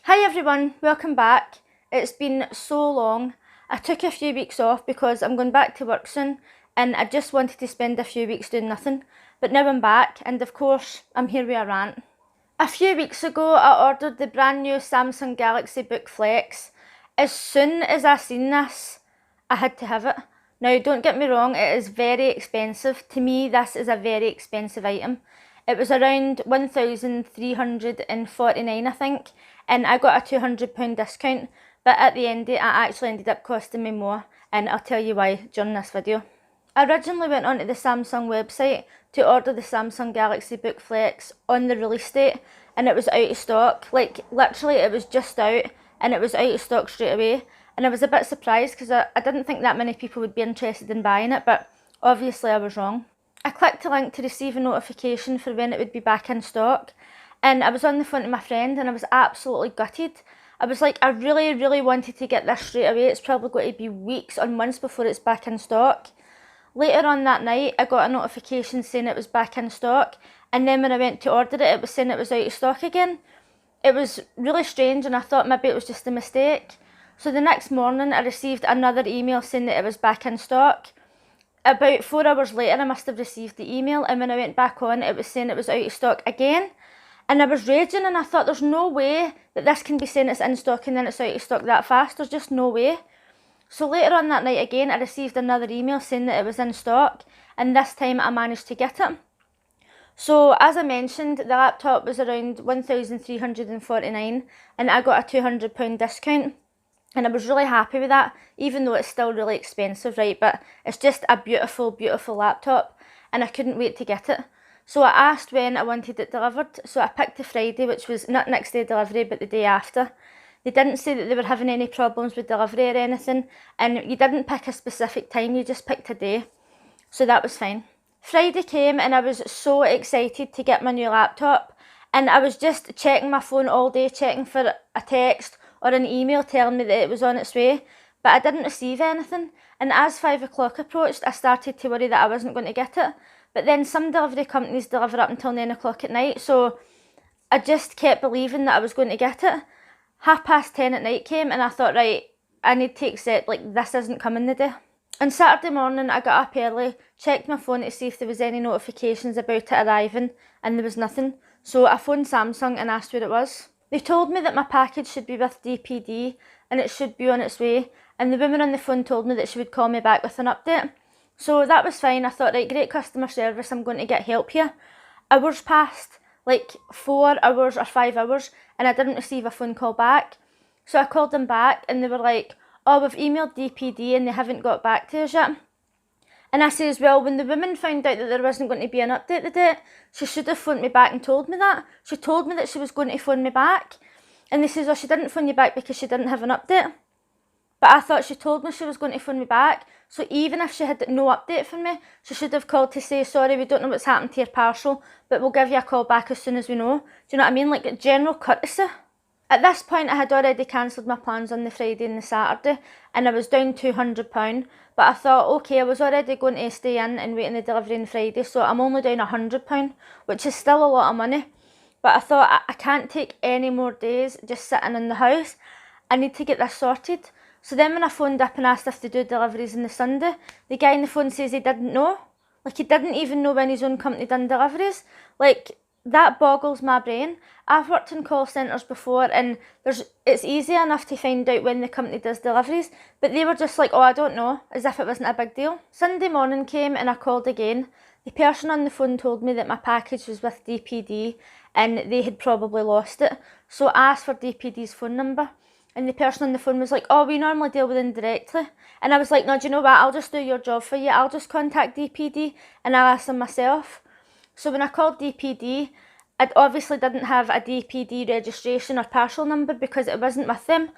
Hi everyone, welcome back. It's been so long. I took a few weeks off because I'm going back to work soon and I just wanted to spend a few weeks doing nothing. But now I'm back and of course I'm here with a rant. A few weeks ago I ordered the brand new Samsung Galaxy Book Flex. As soon as I seen this, I had to have it. Now don't get me wrong, it is very expensive. To me this is a very expensive item. It was around £1,349 I think, and I got a £200 discount, but at the end of it actually ended up costing me more, and I'll tell you why during this video. I originally went onto the Samsung website to order the Samsung Galaxy Book Flex on the release date, and it was out of stock. Like literally it was just out and it was out of stock straight away, and I was a bit surprised because I didn't think that many people would be interested in buying it, but obviously I was wrong. I clicked the link to receive a notification for when it would be back in stock, and I was on the phone to my friend and I was absolutely gutted. I was like, I really wanted to get this straight away. It's probably going to be weeks or months before it's back in stock. Later on that night I got a notification saying it was back in stock, and then when I went to order it, it was saying it was out of stock again. It was really strange and I thought maybe it was just a mistake. So the next morning I received another email saying that it was back in stock. About 4 hours later I must have received the email, and when I went back on it was saying it was out of stock again. And I was raging and I thought there's no way that this can be saying it's in stock and then it's out of stock that fast. There's just no way. So later on that night again I received another email saying that it was in stock, and this time I managed to get it. So as I mentioned, the laptop was around £1,349 and I got a £200 discount. And I was really happy with that, even though it's still really expensive, right? But it's just a beautiful laptop and I couldn't wait to get it. So I asked when I wanted it delivered. So I picked the Friday, which was not next day delivery, but the day after. They didn't say that they were having any problems with delivery or anything. And you didn't pick a specific time, you just picked a day. So that was fine. Friday came and I was so excited to get my new laptop. And I was just checking my phone all day, checking for a text or an email telling me that it was on its way, but I didn't receive anything. And as 5 o'clock approached, I started to worry that I wasn't going to get it. But then some delivery companies deliver up until 9 o'clock at night, so I just kept believing that I was going to get it. 10:30 at night came and I thought, right, I need to accept, like, this isn't coming today. On Saturday morning I got up early, checked my phone to see if there was any notifications about it arriving, and there was nothing. So I phoned Samsung and asked where it was. They told me that my package should be with DPD and it should be on its way, and the woman on the phone told me that she would call me back with an update. So that was fine. I thought, right, great customer service, I'm going to get help here. Hours passed, like 4 hours or 5 hours, and I didn't receive a phone call back. So I called them back and they were like, oh, we've emailed DPD and they haven't got back to us yet. And I says, well, when the woman found out that there wasn't going to be an update today, she should have phoned me back and told me that. She told me that she was going to phone me back. And they says, oh, she didn't phone you back because she didn't have an update. But I thought she told me she was going to phone me back. So even if she had no update for me, she should have called to say, sorry, we don't know what's happened to your parcel, but we'll give you a call back as soon as we know. Do you know what I mean? Like general courtesy. At this point I had already cancelled my plans on the Friday and the Saturday, and I was down £200, but I thought, okay, I was already going to stay in and wait on the delivery on Friday, so I'm only down £100, which is still a lot of money. But I thought, I can't take any more days just sitting in the house. I need to get this sorted. So then when I phoned up and asked if they do deliveries on the Sunday, the guy on the phone says he didn't know. Like, he didn't even know when his own company done deliveries. Like, that boggles my brain. I've worked in call centres before and it's easy enough to find out when the company does deliveries, but they were just like, oh, I don't know, as if it wasn't a big deal. Sunday morning came and I called again. The person on the phone told me that my package was with DPD and they had probably lost it. So I asked for DPD's phone number, and the person on the phone was like, oh, we normally deal with them directly. And I was like, no, do you know what, I'll just do your job for you. I'll just contact DPD and I'll ask them myself. So when I called DPD, I obviously didn't have a DPD registration or parcel number because it wasn't with them.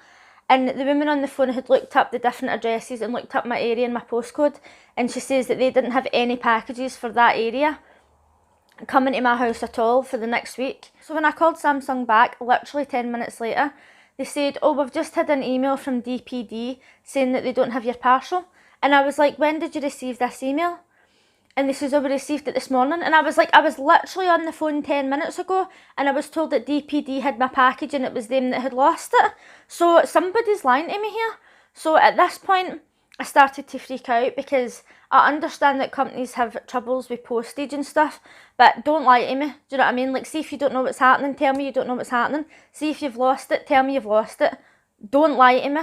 And the woman on the phone had looked up the different addresses and looked up my area and my postcode, and she says that they didn't have any packages for that area coming to my house at all for the next week. So when I called Samsung back, literally 10 minutes later, they said, oh, we've just had an email from DPD saying that they don't have your parcel. And I was like, when did you receive this email? And they says, oh, we received it this morning. And I was like, I was literally on the phone 10 minutes ago and I was told that DPD had my package and it was them that had lost it. So somebody's lying to me here. So at this point, I started to freak out because I understand that companies have troubles with postage and stuff, but don't lie to me. Do you know what I mean? Like, see if you don't know what's happening, tell me you don't know what's happening. See if you've lost it, tell me you've lost it. Don't lie to me.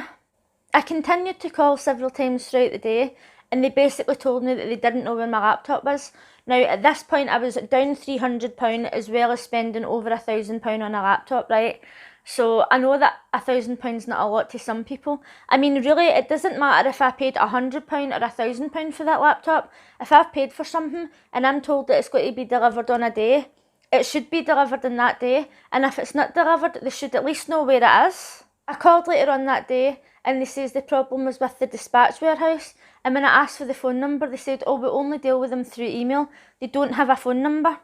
I continued to call several times throughout the day, and they basically told me that they didn't know where my laptop was. Now, at this point, I was down £300 as well as spending over £1,000 on a laptop, right? So I know that £1,000 not a lot to some people. I mean, really, it doesn't matter if I paid £100 or £1,000 for that laptop. If I've paid for something and I'm told that it's going to be delivered on a day, it should be delivered in that day. And if it's not delivered, they should at least know where it is. I called later on that day and they says the problem was with the dispatch warehouse. And when I asked for the phone number, they said, oh, we only deal with them through email. They don't have a phone number.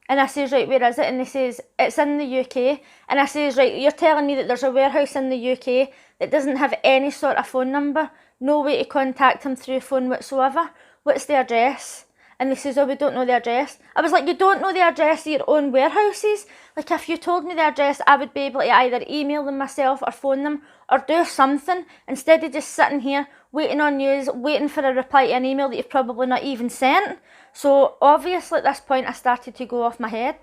And I says, right, where is it? And they says, it's in the UK. And I says, right, you're telling me that there's a warehouse in the UK that doesn't have any sort of phone number, no way to contact them through phone whatsoever. What's the address? And they says, oh, we don't know the address. I was like, you don't know the address of your own warehouses? Like, if you told me the address, I would be able to either email them myself or phone them or do something instead of just sitting here waiting on you, waiting for a reply to an email that you've probably not even sent. So obviously at this point I started to go off my head.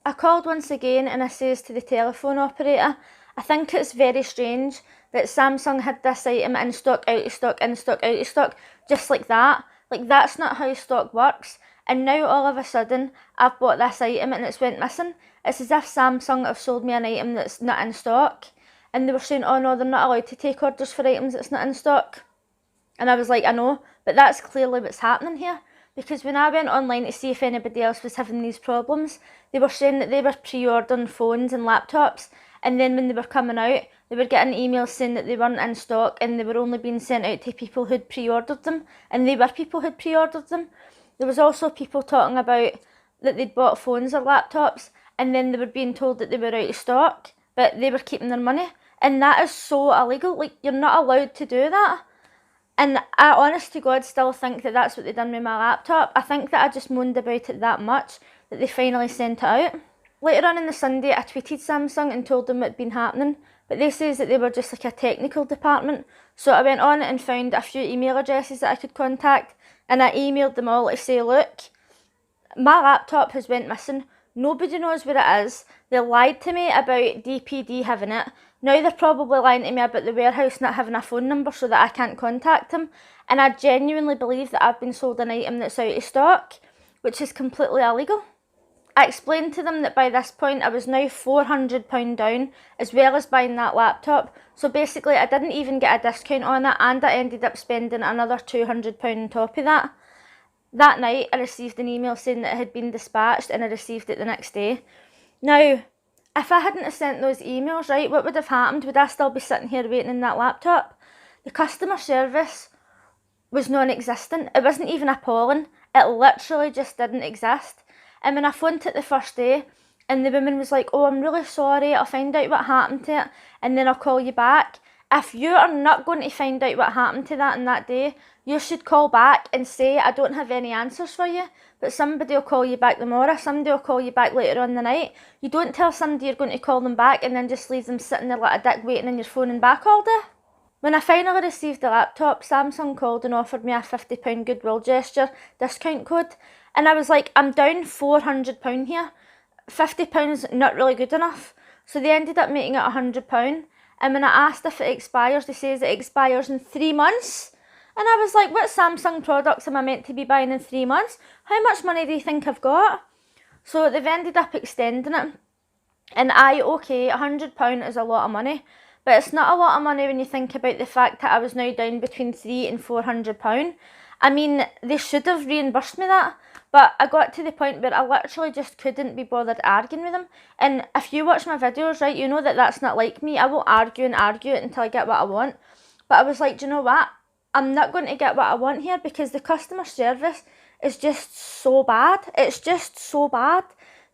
I called once again and I says to the telephone operator, I think it's very strange that Samsung had this item in stock, out of stock, in stock, out of stock, just like that. Like, that's not how stock works. And now all of a sudden I've bought this item and it's went missing. It's as if Samsung have sold me an item that's not in stock. And they were saying, oh no, they're not allowed to take orders for items that's not in stock. And I was like, I know, but that's clearly what's happening here. Because when I went online to see if anybody else was having these problems, they were saying that they were pre-ordering phones and laptops, and then when they were coming out, they were getting emails saying that they weren't in stock and they were only being sent out to people who'd pre-ordered them, and they were people who'd pre-ordered them. There was also people talking about that they'd bought phones or laptops, and then they were being told that they were out of stock, but they were keeping their money, and that is so illegal. Like, you're not allowed to do that. And I honest to God still think that that's what they done with my laptop. I think that I just moaned about it that much that they finally sent it out. Later on in the Sunday, I tweeted Samsung and told them what had been happening, but they says that they were just like a technical department. So I went on and found a few email addresses that I could contact, and I emailed them all to say, look, my laptop has went missing. Nobody knows where it is. They lied to me about DPD having it. Now they're probably lying to me about the warehouse not having a phone number so that I can't contact them. And I genuinely believe that I've been sold an item that's out of stock, which is completely illegal. I explained to them that by this point I was now £400 down, as well as buying that laptop. So basically I didn't even get a discount on it, and I ended up spending another £200 on top of that. That night I received an email saying that it had been dispatched, and I received it the next day. Now, if I hadn't have sent those emails, right, what would have happened? Would I still be sitting here waiting in that laptop? The customer service was non-existent. It wasn't even appalling. It literally just didn't exist. And when I phoned it the first day, and the woman was like, oh, I'm really sorry, I'll find out what happened to it, and then I'll call you back. If you are not going to find out what happened to that in that day, you should call back and say, I don't have any answers for you, but somebody will call you back tomorrow, somebody will call you back later on the night. You don't tell somebody you're going to call them back and then just leave them sitting there like a dick waiting on your phone and back all day. When I finally received the laptop, Samsung called and offered me a £50 goodwill gesture discount code, and I was like, I'm down £400 here. £50 not really good enough. So they ended up making it £100. And when I asked if it expires, they says it expires in 3 months. And I was like, what Samsung products am I meant to be buying in 3 months? How much money do you think I've got? So they've ended up extending it. And okay, £100 is a lot of money. But it's not a lot of money when you think about the fact that I was now down between £300 and £400. I mean, they should have reimbursed me that. But I got to the point where I literally just couldn't be bothered arguing with them. And if you watch my videos, right, you know that that's not like me. I will argue and argue until I get what I want. But I was like, do you know what? I'm not going to get what I want here, because the customer service is just so bad. It's just so bad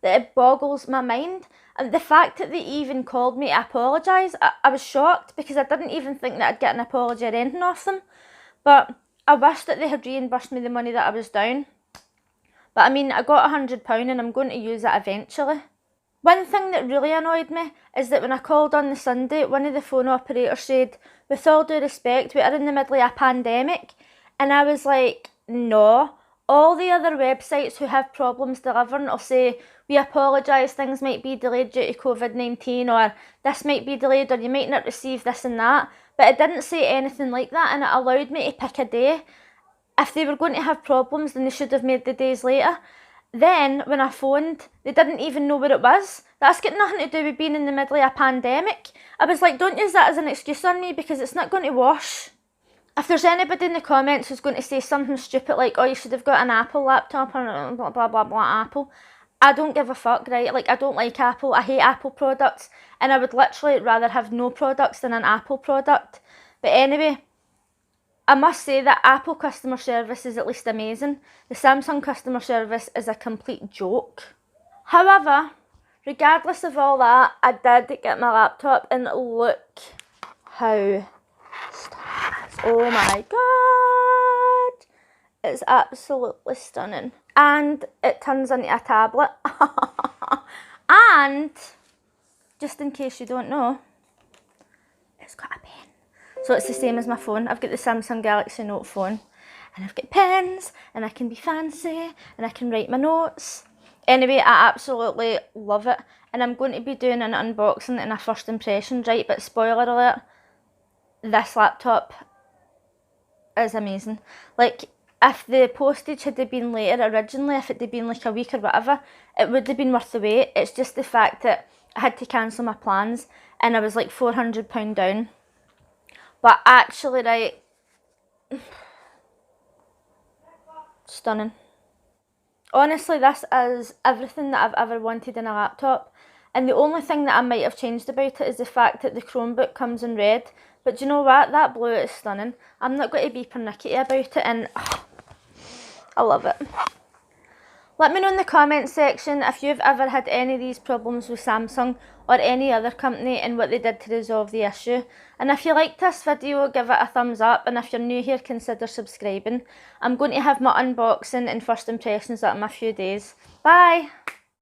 that it boggles my mind. And the fact that they even called me to apologise, I was shocked, because I didn't even think that I'd get an apology or anything off them. But I wish that they had reimbursed me the money that I was down. But I mean, I got £100 and I'm going to use it eventually. One thing that really annoyed me is that when I called on the Sunday, one of the phone operators said, with all due respect, we are in the middle of a pandemic. And I was like, no. All the other websites who have problems delivering will say, we apologise, things might be delayed due to COVID-19, or this might be delayed, or you might not receive this and that. But it didn't say anything like that, and it allowed me to pick a day. If they were going to have problems, then they should have made the days later. Then, when I phoned, they didn't even know where it was. That's got nothing to do with being in the middle of a pandemic. I was like, don't use that as an excuse on me, because it's not going to wash. If there's anybody in the comments who's going to say something stupid like, oh, you should have got an Apple laptop, or blah, blah, blah, blah, Apple, I don't give a fuck, right? Like, I don't like Apple. I hate Apple products, and I would literally rather have no products than an Apple product. But anyway, I must say that Apple customer service is at least amazing. The Samsung customer service is a complete joke. However, regardless of all that, I did get my laptop, and look how stunning it is. Oh my god! It's absolutely stunning. And it turns into a tablet. And, just in case you don't know, it's got a pen. So it's the same as my phone. I've got the Samsung Galaxy Note phone, and I've got pens, and I can be fancy, and I can write my notes. Anyway, I absolutely love it, and I'm going to be doing an unboxing and a first impressions, right? But spoiler alert, this laptop is amazing. Like, if the postage had been later originally, if it had been like a week or whatever, it would have been worth the wait. It's just the fact that I had to cancel my plans, and I was like £400 down. But actually, right, stunning. Honestly, this is everything that I've ever wanted in a laptop. And the only thing that I might have changed about it is the fact that the Chromebook comes in red. But do you know what? That blue is stunning. I'm not going to be pernickety about it, and I love it. Let me know in the comments section if you've ever had any of these problems with Samsung or any other company and what they did to resolve the issue. And if you liked this video, give it a thumbs up, and if you're new here, consider subscribing. I'm going to have my unboxing and first impressions up in a few days. Bye!